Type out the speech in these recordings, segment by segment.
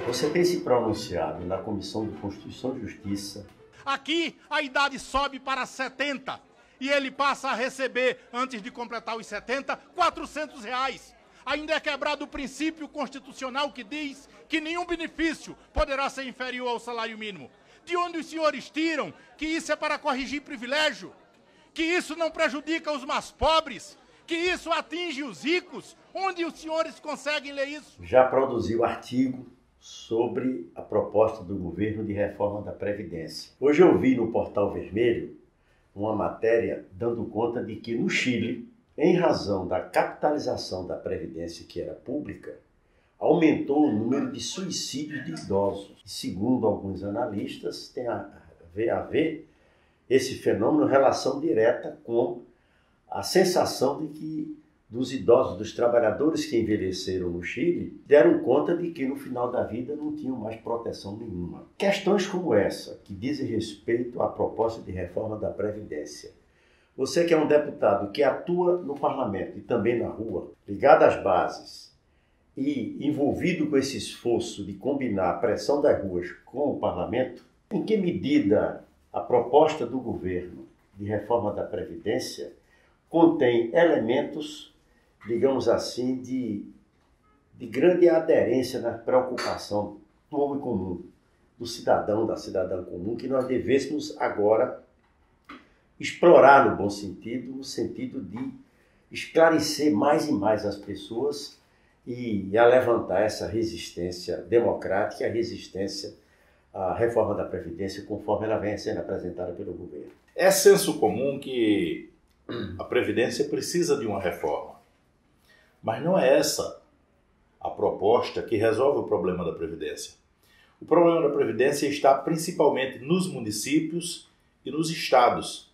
Você tem se pronunciado na Comissão de Constituição e Justiça. Aqui a idade sobe para 70 e ele passa a receber, antes de completar os 70, R$400. Ainda é quebrado o princípio constitucional que diz que nenhum benefício poderá ser inferior ao salário mínimo. De onde os senhores tiram que isso é para corrigir privilégio? Que isso não prejudica os mais pobres? Que isso atinge os ricos? Onde os senhores conseguem ler isso? Já produziu artigo sobre a proposta do governo de reforma da Previdência. Hoje eu vi no Portal Vermelho uma matéria dando conta de que no Chile, em razão da capitalização da Previdência que era pública, aumentou o número de suicídios de idosos. E, segundo alguns analistas, tem a ver esse fenômeno em relação direta com a sensação de que dos idosos, dos trabalhadores que envelheceram no Chile, deram conta de que no final da vida não tinham mais proteção nenhuma. Questões como essa, que dizem respeito à proposta de reforma da Previdência. Você que é um deputado que atua no parlamento e também na rua, ligado às bases e envolvido com esse esforço de combinar a pressão das ruas com o parlamento, em que medida a proposta do governo de reforma da Previdência contém elementos, digamos assim, de grande aderência na preocupação do homem comum, do cidadão, da cidadã comum, que nós devêssemos agora explorar no bom sentido, no sentido de esclarecer mais e mais as pessoas e a levantar essa resistência democrática, a resistência à reforma da Previdência, conforme ela vem sendo apresentada pelo governo. É senso comum que a Previdência precisa de uma reforma. Mas não é essa a proposta que resolve o problema da Previdência. O problema da Previdência está principalmente nos municípios e nos estados.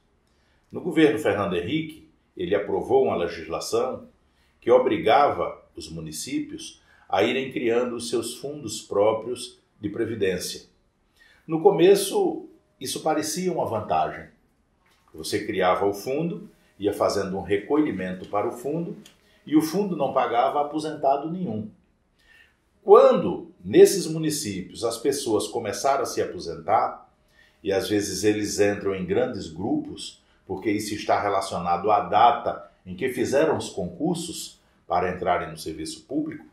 No governo Fernando Henrique, ele aprovou uma legislação que obrigava os municípios a irem criando os seus fundos próprios de previdência. No começo, isso parecia uma vantagem. Você criava o fundo, ia fazendo um recolhimento para o fundo, e o fundo não pagava aposentado nenhum. Quando, nesses municípios, as pessoas começaram a se aposentar, e às vezes eles entram em grandes grupos, porque isso está relacionado à data em que fizeram os concursos para entrarem no serviço público,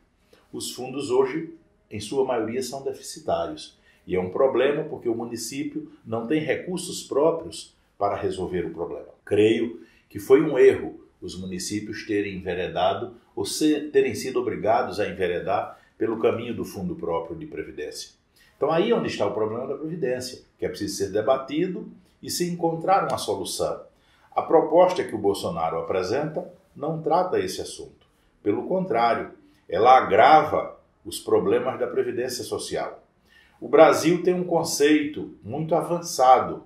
os fundos hoje, em sua maioria, são deficitários. E é um problema porque o município não tem recursos próprios para resolver o problema. Creio que foi um erro os municípios terem enveredado ou terem sido obrigados a enveredar pelo caminho do Fundo Próprio de Previdência. Então aí é onde está o problema da Previdência, que é preciso ser debatido e se encontrar uma solução. A proposta que o Bolsonaro apresenta não trata esse assunto. Pelo contrário, ela agrava os problemas da Previdência Social. O Brasil tem um conceito muito avançado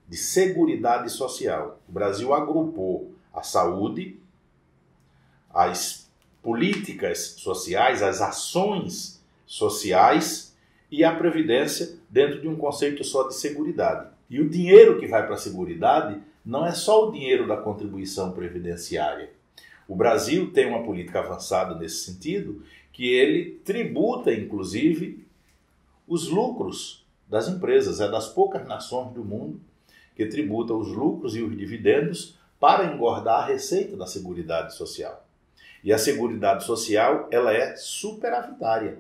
de seguridade social. O Brasil agrupou a saúde, as políticas sociais, as ações sociais e a previdência dentro de um conceito só de seguridade. E o dinheiro que vai para a seguridade não é só o dinheiro da contribuição previdenciária. O Brasil tem uma política avançada nesse sentido, que ele tributa, inclusive, os lucros das empresas. É das poucas nações do mundo que tributa os lucros e os dividendos para engordar a receita da Seguridade Social. E a Seguridade Social, ela é superavitária.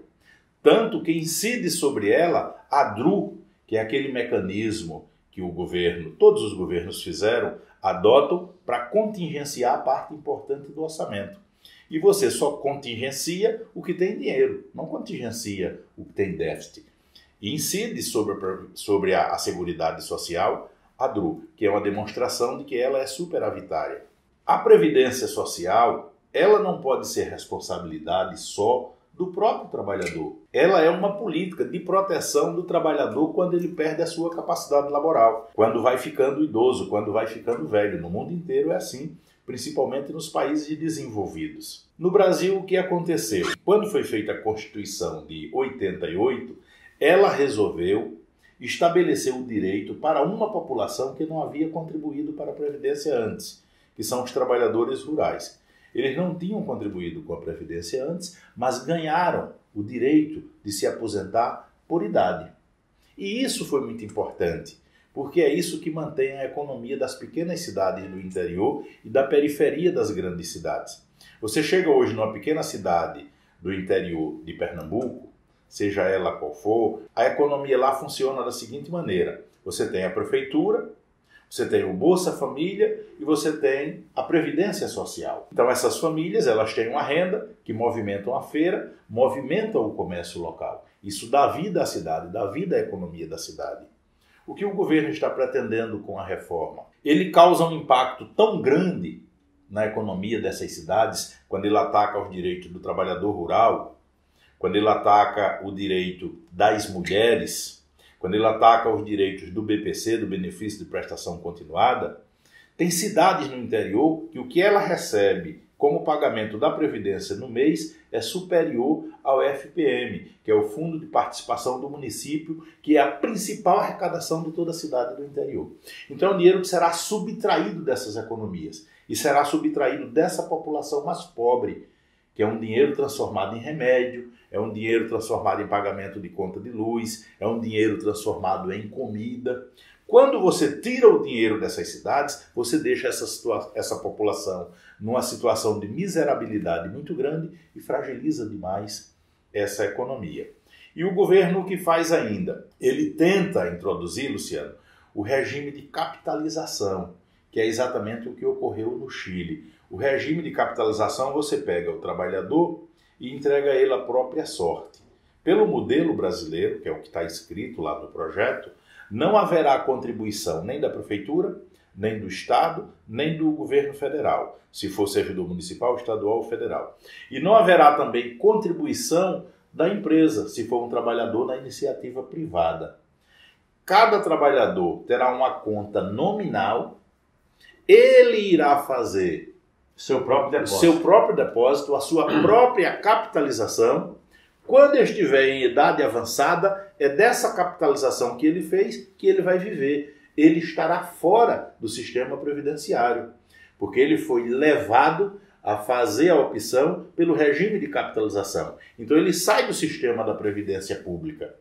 Tanto que incide sobre ela a DRU, que é aquele mecanismo que o governo, todos os governos adotam para contingenciar a parte importante do orçamento. E você só contingencia o que tem dinheiro, não contingencia o que tem déficit. E incide sobre a Seguridade Social a DRU, que é uma demonstração de que ela é superavitária. A Previdência Social, ela não pode ser responsabilidade só do próprio trabalhador. Ela é uma política de proteção do trabalhador quando ele perde a sua capacidade laboral, quando vai ficando idoso, quando vai ficando velho. No mundo inteiro é assim, principalmente nos países desenvolvidos. No Brasil, o que aconteceu? Quando foi feita a Constituição de 88, ela resolveu estabelecer o direito para uma população que não havia contribuído para a Previdência antes, que são os trabalhadores rurais. Eles não tinham contribuído com a Previdência antes, mas ganharam o direito de se aposentar por idade. E isso foi muito importante, porque é isso que mantém a economia das pequenas cidades do interior e da periferia das grandes cidades. Você chega hoje numa pequena cidade do interior de Pernambuco, seja ela qual for, a economia lá funciona da seguinte maneira. Você tem a prefeitura, você tem o Bolsa Família e você tem a Previdência Social. Então essas famílias, elas têm uma renda que movimentam a feira, movimentam o comércio local. Isso dá vida à cidade, dá vida à economia da cidade. O que o governo está pretendendo com a reforma? Ele causa um impacto tão grande na economia dessas cidades, quando ele ataca os direitos do trabalhador rural, quando ele ataca o direito das mulheres, quando ele ataca os direitos do BPC, do benefício de prestação continuada. Tem cidades no interior que o que ela recebe como pagamento da Previdência no mês é superior ao FPM, que é o Fundo de Participação do Município, que é a principal arrecadação de toda a cidade do interior. Então é um dinheiro que será subtraído dessas economias e será subtraído dessa população mais pobre, que é um dinheiro transformado em remédio, é um dinheiro transformado em pagamento de conta de luz, é um dinheiro transformado em comida. Quando você tira o dinheiro dessas cidades, você deixa essa população numa situação de miserabilidade muito grande e fragiliza demais essa economia. E o governo o que faz ainda? Ele tenta introduzir, Luciano, o regime de capitalização, que é exatamente o que ocorreu no Chile. O regime de capitalização, você pega o trabalhador e entrega a ele a própria sorte. Pelo modelo brasileiro, que é o que está escrito lá no projeto, não haverá contribuição nem da prefeitura, nem do Estado, nem do governo federal, se for servidor municipal, estadual ou federal. E não haverá também contribuição da empresa, se for um trabalhador na iniciativa privada. Cada trabalhador terá uma conta nominal, ele irá fazer seu próprio depósito, a sua própria capitalização. Quando estiver em idade avançada, é dessa capitalização que ele fez que ele vai viver. Ele estará fora do sistema previdenciário, porque ele foi levado a fazer a opção pelo regime de capitalização. Então ele sai do sistema da previdência pública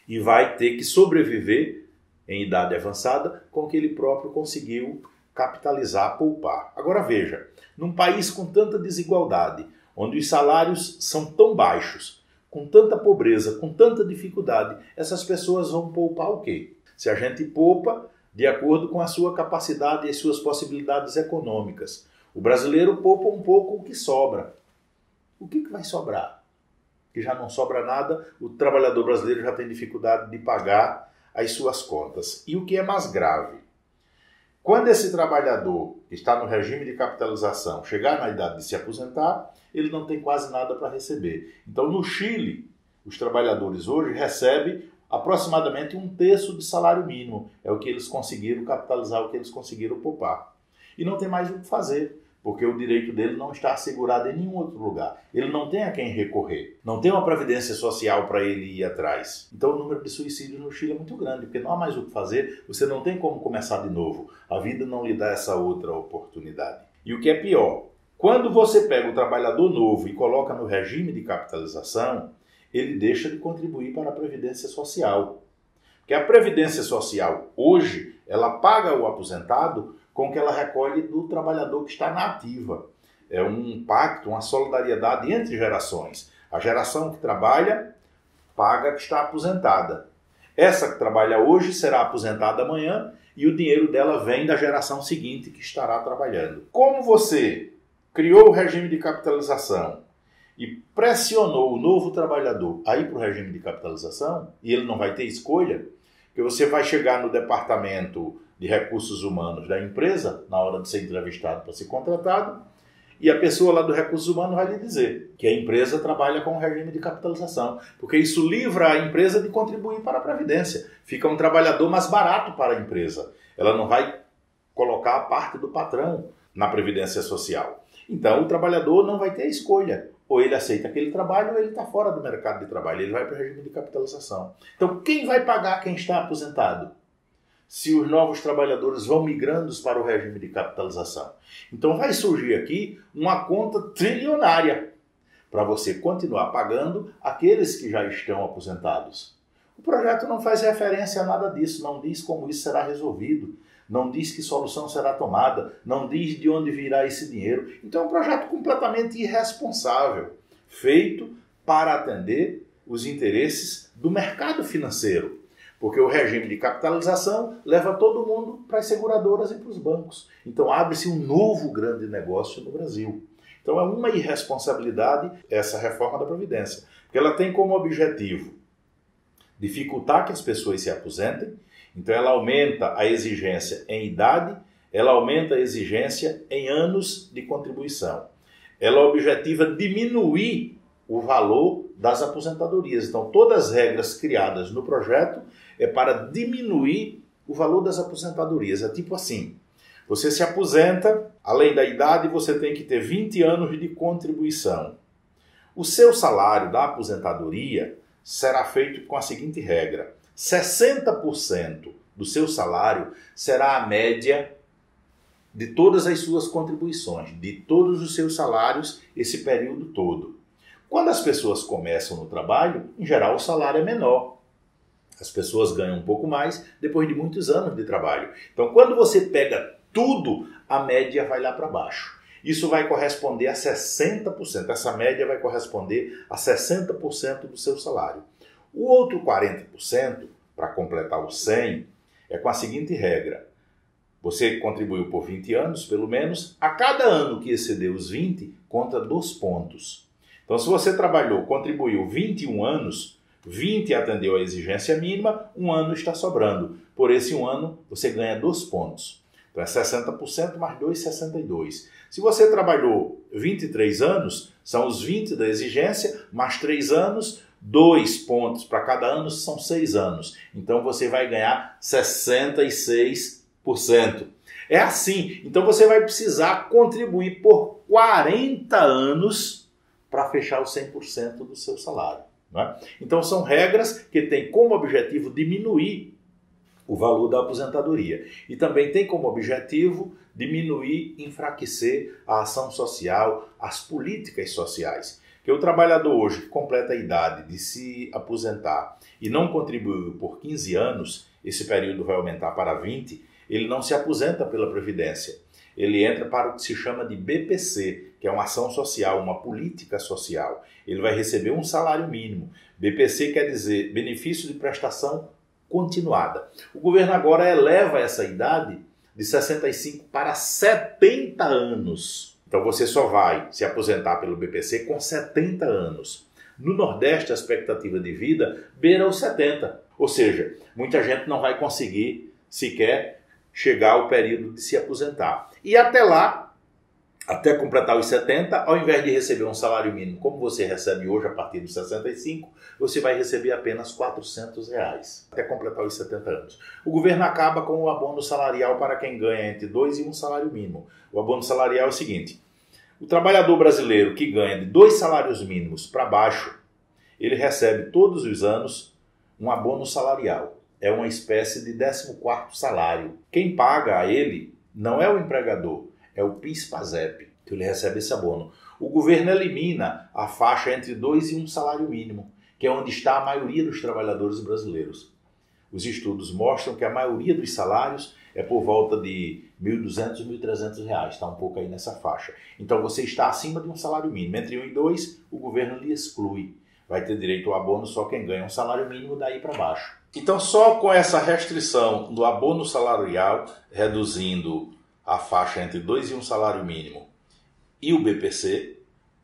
e vai ter que sobreviver em idade avançada com o que ele próprio conseguiu capitalizar, poupar. Agora veja, num país com tanta desigualdade, onde os salários são tão baixos, com tanta pobreza, com tanta dificuldade, essas pessoas vão poupar o quê? Se a gente poupa de acordo com a sua capacidade e as suas possibilidades econômicas. O brasileiro poupa um pouco o que sobra. O que vai sobrar? Que já não sobra nada, o trabalhador brasileiro já tem dificuldade de pagar as suas contas. E o que é mais grave? Quando esse trabalhador que está no regime de capitalização chegar na idade de se aposentar, ele não tem quase nada para receber. Então, no Chile, os trabalhadores hoje recebem aproximadamente 1/3 de salário mínimo. É o que eles conseguiram capitalizar, o que eles conseguiram poupar. E não tem mais o que fazer, porque o direito dele não está assegurado em nenhum outro lugar. Ele não tem a quem recorrer. Não tem uma previdência social para ele ir atrás. Então o número de suicídios no Chile é muito grande, porque não há mais o que fazer, você não tem como começar de novo. A vida não lhe dá essa outra oportunidade. E o que é pior, quando você pega o trabalhador novo e coloca no regime de capitalização, ele deixa de contribuir para a Previdência Social. Porque a Previdência Social, hoje, ela paga o aposentado com o que ela recolhe do trabalhador que está na ativa. É um pacto, uma solidariedade entre gerações. A geração que trabalha, paga a que está aposentada. Essa que trabalha hoje será aposentada amanhã e o dinheiro dela vem da geração seguinte que estará trabalhando. Como você criou o regime de capitalização e pressionou o novo trabalhador a ir para o regime de capitalização, e ele não vai ter escolha, porque você vai chegar no departamento de recursos humanos da empresa, na hora de ser entrevistado para ser contratado, e a pessoa lá do recursos humanos vai lhe dizer que a empresa trabalha com o regime de capitalização, porque isso livra a empresa de contribuir para a Previdência. Fica um trabalhador mais barato para a empresa. Ela não vai colocar a parte do patrão na Previdência Social. Então o trabalhador não vai ter escolha. Ou ele aceita aquele trabalho ou ele está fora do mercado de trabalho. Ele vai para o regime de capitalização. Então quem vai pagar quem está aposentado? se os novos trabalhadores vão migrando para o regime de capitalização. Então vai surgir aqui uma conta trilionária para você continuar pagando aqueles que já estão aposentados. O projeto não faz referência a nada disso, não diz como isso será resolvido, não diz que solução será tomada, não diz de onde virá esse dinheiro. Então é um projeto completamente irresponsável, feito para atender os interesses do mercado financeiro. Porque o regime de capitalização leva todo mundo para as seguradoras e para os bancos. Então abre-se um novo grande negócio no Brasil. Então é uma irresponsabilidade essa reforma da Previdência, porque ela tem como objetivo dificultar que as pessoas se aposentem. Então ela aumenta a exigência em idade, ela aumenta a exigência em anos de contribuição. Ela objetiva diminuir o valor das aposentadorias. Então todas as regras criadas no projeto é para diminuir o valor das aposentadorias. É tipo assim, você se aposenta, além da idade você tem que ter 20 anos de contribuição. O seu salário da aposentadoria será feito com a seguinte regra: 60% do seu salário será a média de todas as suas contribuições, de todos os seus salários, esse período todo. Quando as pessoas começam no trabalho, em geral o salário é menor. As pessoas ganham um pouco mais depois de muitos anos de trabalho. Então, quando você pega tudo, a média vai lá para baixo. Isso vai corresponder a 60%. Essa média vai corresponder a 60% do seu salário. O outro 40%, para completar os 100%, é com a seguinte regra: você contribuiu por 20 anos, pelo menos, a cada ano que exceder os 20, conta 2 pontos. Então, se você contribuiu 21 anos, 20 atendeu a exigência mínima, 1 ano está sobrando. Por esse 1 ano, você ganha 2 pontos. Então, é 60% mais 2, 62. Se você trabalhou 23 anos, são os 20 da exigência, mais 3 anos, 2 pontos para cada ano, são 6 anos. Então, você vai ganhar 66%. É assim. Então, você vai precisar contribuir por 40 anos para fechar os 100% do seu salário. Não é? Então, são regras que têm como objetivo diminuir o valor da aposentadoria. E também tem como objetivo diminuir, enfraquecer a ação social, as políticas sociais. Que o trabalhador hoje que completa a idade de se aposentar e não contribuiu por 15 anos, esse período vai aumentar para 20, ele não se aposenta pela Previdência. Ele entra para o que se chama de BPC, que é uma ação social, uma política social. Ele vai receber um salário mínimo. BPC quer dizer benefício de prestação continuada. O governo agora eleva essa idade de 65 para 70 anos. Então você só vai se aposentar pelo BPC com 70 anos. No Nordeste, a expectativa de vida beira os 70. Ou seja, muita gente não vai conseguir sequer chegar ao período de se aposentar. E até lá, até completar os 70, ao invés de receber um salário mínimo como você recebe hoje a partir dos 65, você vai receber apenas R$400 até completar os 70 anos. O governo acaba com o abono salarial para quem ganha entre 2 e 1 salário mínimo. O abono salarial é o seguinte: o trabalhador brasileiro que ganha de 2 salários mínimos para baixo, ele recebe todos os anos um abono salarial. É uma espécie de 14º salário. Quem paga a ele não é o empregador, é o PIS/PASEP, que ele recebe esse abono. O governo elimina a faixa entre 2 e 1 salário mínimo, que é onde está a maioria dos trabalhadores brasileiros. Os estudos mostram que a maioria dos salários é por volta de R$1.200, R$1.300, está um pouco aí nessa faixa. Então você está acima de um salário mínimo. Entre 1 e 2, o governo lhe exclui. Vai ter direito ao abono só quem ganha um salário mínimo daí para baixo. Então só com essa restrição do abono salarial, reduzindo a faixa entre 2 e 1 salário mínimo, e o BPC,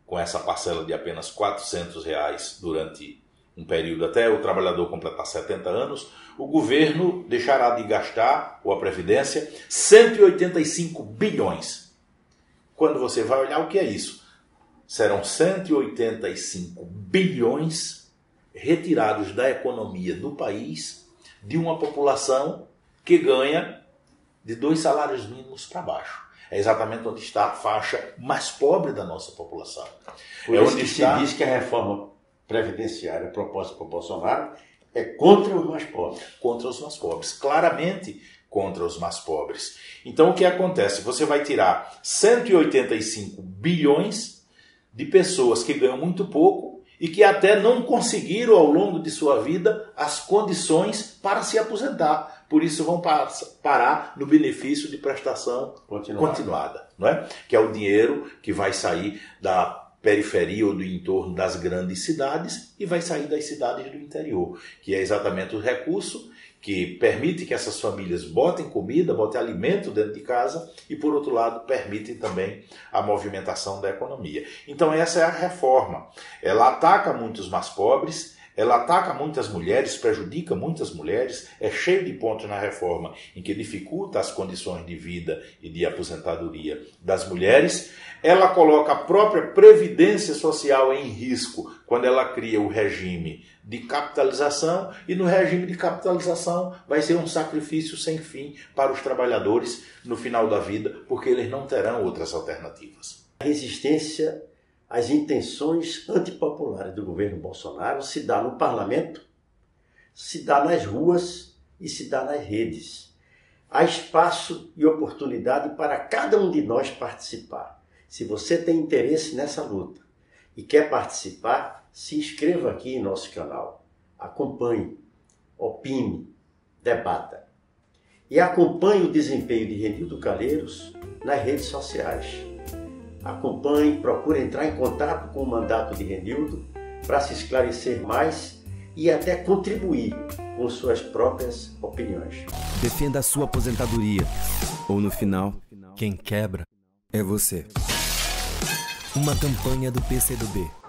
com essa parcela de apenas R$400 durante um período até o trabalhador completar 70 anos, o governo deixará de gastar, ou a Previdência, 185 bilhões. Quando você vai olhar o que é isso, serão 185 bilhões retirados da economia do país de uma população que ganha de 2 salários mínimos para baixo. É exatamente onde está a faixa mais pobre da nossa população. Por isso onde se diz que a reforma previdenciária proposta por Bolsonaro É contra os mais pobres. Contra os mais pobres. Claramente contra os mais pobres. Então o que acontece? Você vai tirar 185 bilhões de pessoas que ganham muito pouco e que até não conseguiram ao longo de sua vida as condições para se aposentar. Por isso vão parar no benefício de prestação continuada, não é? Que é o dinheiro que vai sair da periferia ou do entorno das grandes cidades e vai sair das cidades do interior, que é exatamente o recurso que permite que essas famílias botem comida, botem alimento dentro de casa e, por outro lado, permitem também a movimentação da economia. Então essa é a reforma. Ela ataca muitos mais pobres, ela ataca muitas mulheres, prejudica muitas mulheres, é cheio de pontos na reforma em que dificulta as condições de vida e de aposentadoria das mulheres. Ela coloca a própria previdência social em risco quando ela cria o regime de capitalização, e no regime de capitalização vai ser um sacrifício sem fim para os trabalhadores no final da vida, porque eles não terão outras alternativas. A resistência às intenções antipopulares do governo Bolsonaro se dá no parlamento, se dá nas ruas e se dá nas redes. Há espaço e oportunidade para cada um de nós participar. Se você tem interesse nessa luta e quer participar, se inscreva aqui em nosso canal. Acompanhe, opine, debata. E acompanhe o desempenho de Renildo Calheiros nas redes sociais. Acompanhe, procure entrar em contato com o mandato de Renildo para se esclarecer mais e até contribuir com suas próprias opiniões. Defenda a sua aposentadoria. Ou no final, quem quebra é você. Uma campanha do PCdoB.